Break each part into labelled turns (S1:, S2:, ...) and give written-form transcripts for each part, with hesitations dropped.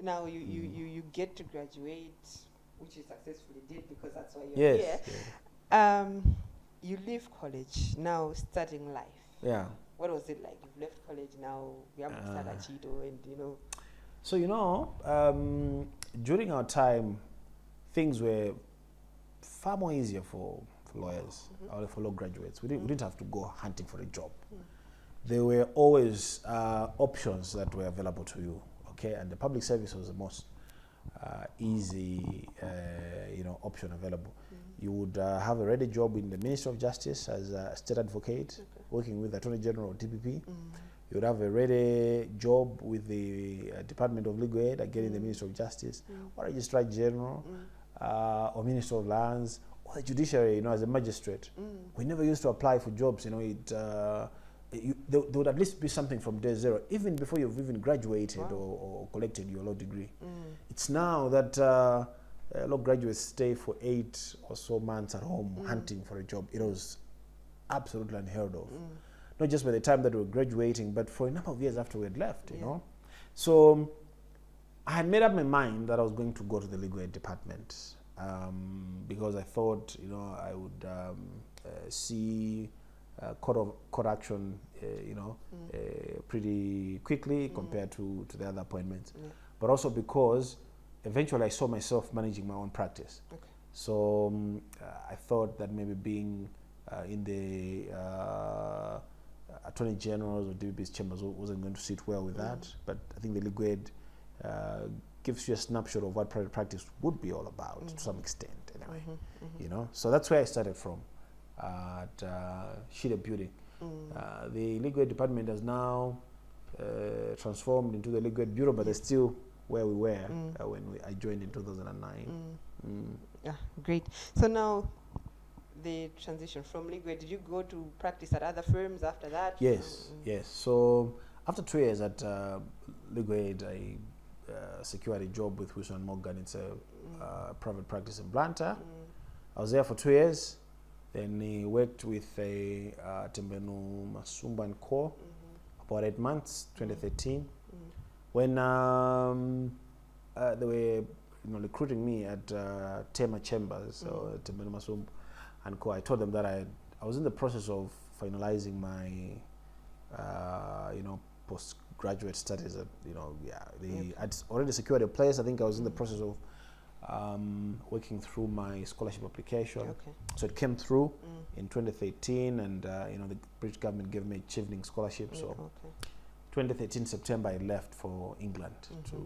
S1: now you get to graduate, which you successfully did because that's why you're here.
S2: Yes.
S1: You leave college, now starting life.
S2: Yeah.
S1: What was it like? You've left college now, we have to start at Chido and, you know.
S2: So, during our time, things were far more easier for lawyers or for law graduates. We didn't have to go hunting for a job. There were always options that were available to you, okay? And the public service was the most easy, option available. You would have a ready job in the Ministry of Justice as a state advocate, working with the Attorney General or DPP. You would have a ready job with the Department of Legal Aid, again in the Ministry of Justice, or Registrar General, or Minister of Lands, or the Judiciary, as a magistrate. We never used to apply for jobs, there would at least be something from day zero, even before you've even graduated or collected your law degree. It's now that law graduates stay for 8 or so months at home hunting for a job. It was absolutely unheard of. Not just by the time that we were graduating, but for a number of years after we had left, you know. So I had made up my mind that I was going to go to the legal aid department because I thought, I would see court action, pretty quickly compared to the other appointments. But also because eventually I saw myself managing my own practice. So I thought that maybe being in the Attorney General's or DPP's chambers wasn't going to sit well with that. But I think the legal aid gives you a snapshot of what private practice would be all about to some extent, anyway. So that's where I started from, at Shida Building. The legal aid department has now transformed into the legal aid bureau, but they're still where we were when I joined in 2009.
S1: Yeah, great. So now, the transition from legal aid, did you go to practice at other firms after that?
S2: Yes, yes. So after 2 years at legal aid, I secured a job with Wilson Morgan. It's a private practice in Blantyre. I was there for 2 years. Then he worked with a Tembenu Masumba and Co. About 8 months, 2013. When they were recruiting me at Tema Chambers, so Tembenu Masumba and Co. I told them that I was in the process of finalizing my postgraduate studies. I'd already secured a place. I think I was in the process of working through my scholarship application. So it came through in 2013, and the British government gave me a Chevening scholarship. So 2013 September I left for England to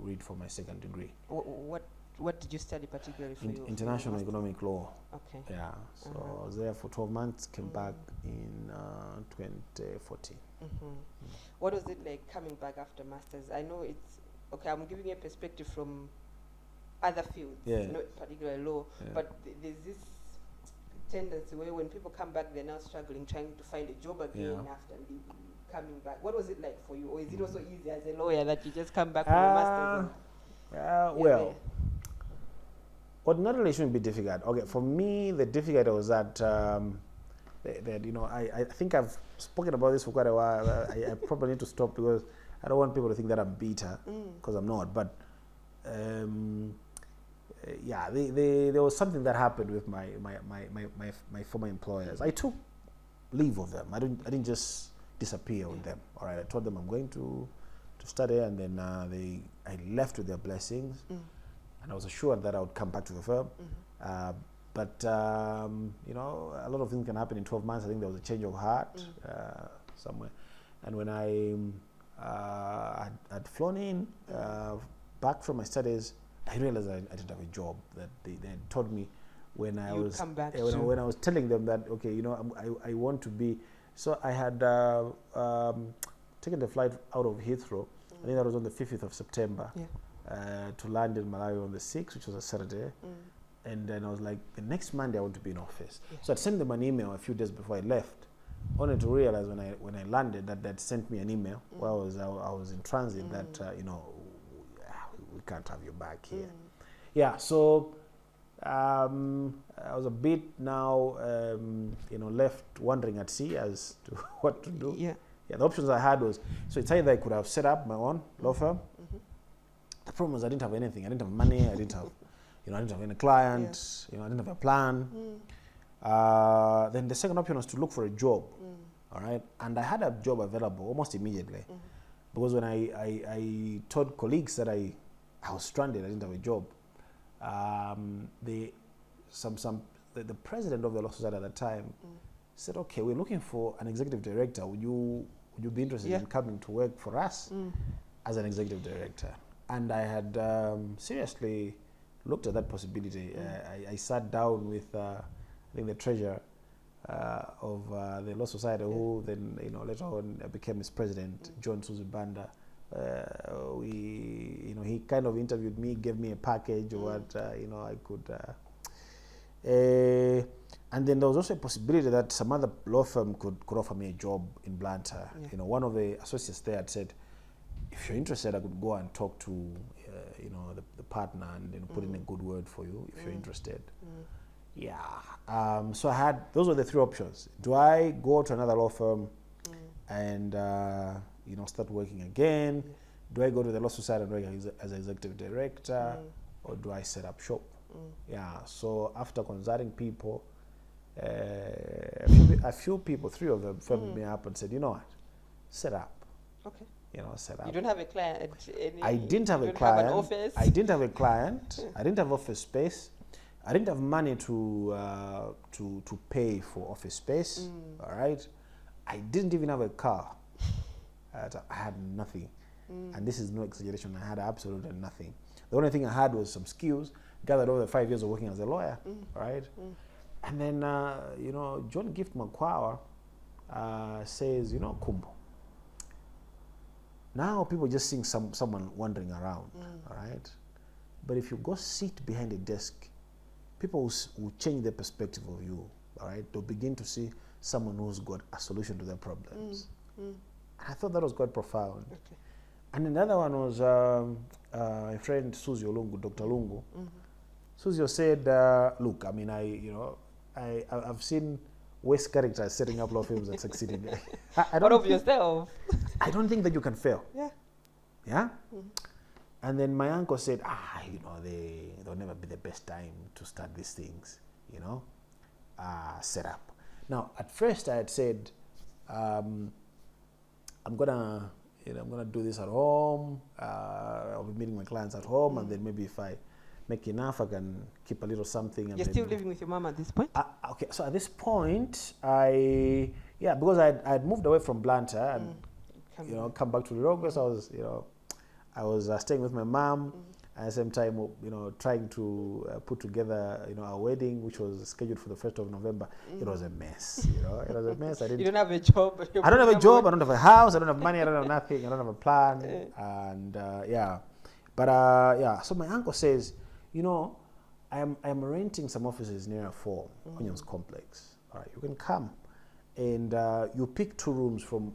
S2: read for my second degree.
S1: What did you study particularly for you?
S2: International economic law.
S1: Okay.
S2: Yeah. So I was there for 12 months, came back in 2014.
S1: What was it like coming back after masters? I know it's okay. I'm giving you a perspective from other fields, not particularly law, but there's this tendency where when people come back, they're now struggling, trying to find a job again after coming back. What was it like for you, or is it also easy as a lawyer that you just come back from your masters?
S2: Ordinarily it shouldn't be difficult. Okay, for me, the difficulty was that I think I've spoken about this for quite a while. I probably need to stop because I don't want people to think that I'm bitter, because I'm not. But there was something that happened with my former employers. I took leave of them. I didn't just disappear with them. All right, I told them I'm going to study, and then I left with their blessings, and I was assured that I would come back to the firm. But a lot of things can happen in 12 months. I think there was a change of heart somewhere, and when I had flown in back from my studies, I realized I didn't have a job. That they had told me when I was when I was telling them that I want to be. So I had taken the flight out of Heathrow. I think that was on the 5th of September to land in Malawi on the 6th, which was a Saturday. And then I was like, the next Monday I want to be in office. So I sent them an email a few days before I left, only to realize when I landed that they'd sent me an email while I was in transit that we can't have you back here. Yeah, so I was a bit now left wandering at sea as to what to do. The options I had was, so it's either I could have set up my own law firm, The problem was I didn't have anything. I didn't have money. I didn't have, I didn't have any client. I didn't have a plan. Then the second option was to look for a job. All right, and I had a job available almost immediately, because when I told colleagues that I was stranded, I didn't have a job. The president of the Law Society at that time said, "Okay, we're looking for an executive director. Would you be interested in coming to work for us as an executive director?" And I had seriously looked at that possibility. I sat down with I think the treasurer of the Law Society, who then later on became is president, John Suzibanda. He kind of interviewed me, gave me a package of what I could. And then there was also a possibility that some other law firm could offer me a job in Blantyre. One of the associates there had said, if you're interested, I could go and talk to the partner and put in a good word for you if you're interested. So I had, those were the three options. Do I go to another law firm and start working again? Do I go to the Law Society and work as executive director, or do I set up shop? So after consulting people, a few people, three of them, firmed me up and said, you know what, set up.
S1: Okay.
S2: Set up.
S1: You don't have a client?
S2: I didn't have a client. Have an office? I didn't have a client. I didn't have office space. I didn't have money to pay for office space. All right. I didn't even have a car. I had nothing. And this is no exaggeration. I had absolutely nothing. The only thing I had was some skills gathered over 5 years of working as a lawyer. Right. And then John Gift Makwawa says, Kumbo, now people just seeing someone wandering around, all right? But if you go sit behind a desk, people will change their perspective of you, all right? They'll begin to see someone who's got a solution to their problems. I thought that was quite profound. Okay. And another one was a friend, Suzio Lungu, Dr. Lungu. Suzio said, look, I mean, I've seen West characters setting up law firms and succeeding.
S1: Out of yourself.
S2: I don't think that you can fail.
S1: Yeah.
S2: Yeah? And then my uncle said, they'll never be the best time to start these things, set up. Now, at first I had said, I'm gonna do this at home. I'll be meeting my clients at home, and then maybe if I make enough, I can keep a little something.
S1: You're still living with your mom at this point?
S2: Okay, so at this point, because I had moved away from Blantyre and come back to Lilongwe. So I was staying with my mom, at the same time, trying to put together, our wedding, which was scheduled for the 1st of November. It was a mess, it was a mess. You
S1: don't have a job.
S2: I don't have a job. I don't have a house. I don't have money. I don't have nothing. I don't have a plan. And so my uncle says, I am renting some offices near Four Onions Complex. All right, you can come, and you pick 2 rooms from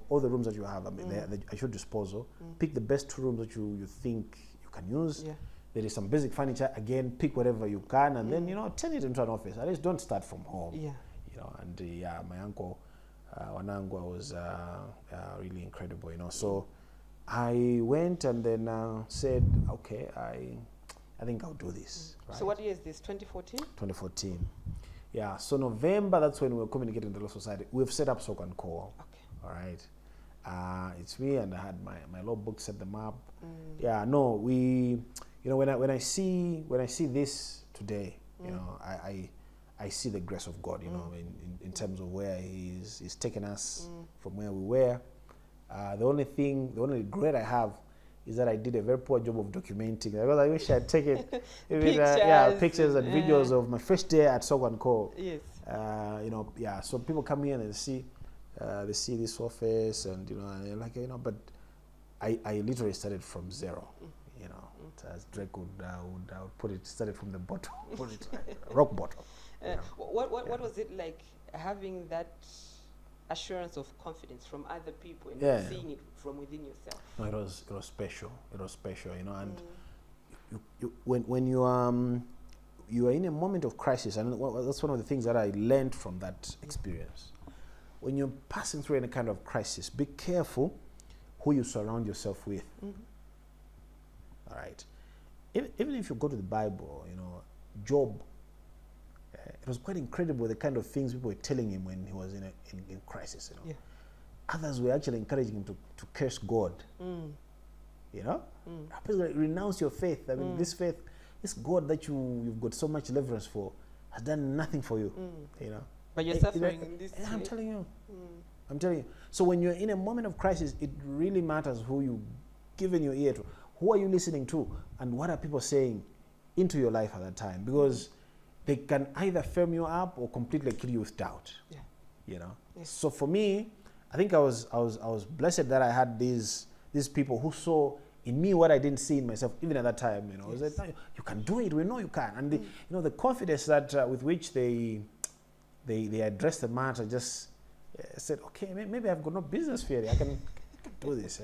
S2: all the rooms that you have. I mean, they're at your disposal. Pick the best 2 rooms that you think you can use. Yeah. There is some basic furniture. Again, pick whatever you can, and then turn it into an office. At least don't start from home. Yeah. And my uncle Wanangwa was really incredible. So I went and then said, okay, I think I'll do this. Right?
S1: So what year is this, 2014?
S2: 2014. Yeah, so November, that's when we were communicating with the Law Society. We've set up Soak and Co. Okay. All right. It's me, and I had my law book, set them up. Yeah, no, when I see this today, I see the grace of God, in terms of where He's taken us from where we were. The only regret I have is that I did a very poor job of documenting. Because I wish I had taken pictures and videos of my first day at Soak and Co. Yes. So people come here and they see this office, and and they're like, but I literally started from zero. As Drake would put it, started from the bottom, put it rock bottom.
S1: What was it like having that assurance of confidence from other people and seeing it from within yourself?
S2: No, it was special. It was special, and when you are in a moment of crisis, and that's one of the things that I learned from that experience. When you're passing through any kind of crisis, be careful who you surround yourself with. All right. Even if you go to the Bible, you know, Job, it was quite incredible the kind of things people were telling him when he was in crisis. You know, others were actually encouraging him to curse God. You know, like, renounce your faith. I mean, this faith, this God that you've got so much reverence for, has done nothing for you. You know,
S1: but you're suffering in this.
S2: I'm telling you. I'm telling you. So when you're in a moment of crisis, it really matters who you given your ear to. Who are you listening to, and what are people saying into your life at that time? Because they can either firm you up or completely kill you with doubt. Yeah. You know. Yes. So for me, I think I was blessed that I had these people who saw in me what I didn't see in myself even at that time. You know, yes. Said, you can do it. We know you can, and you know, the confidence that with which they addressed the matter just said, okay, maybe I've got no business fear. I can do this.